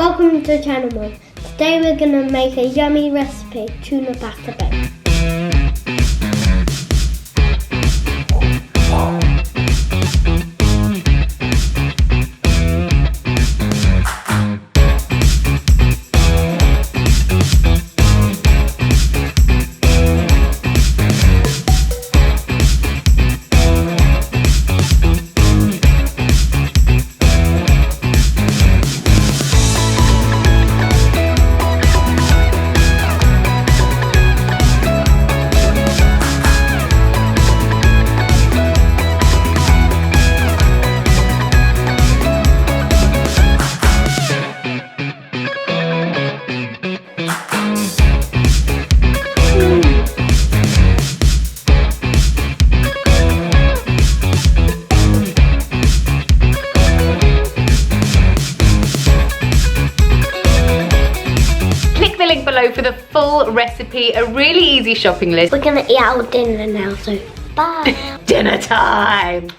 Welcome to Channel Mom. Today we're going to make a yummy recipe, tuna pasta bake. Below for the full recipe, a really easy shopping list. We're gonna eat our dinner now, so bye. Dinner time.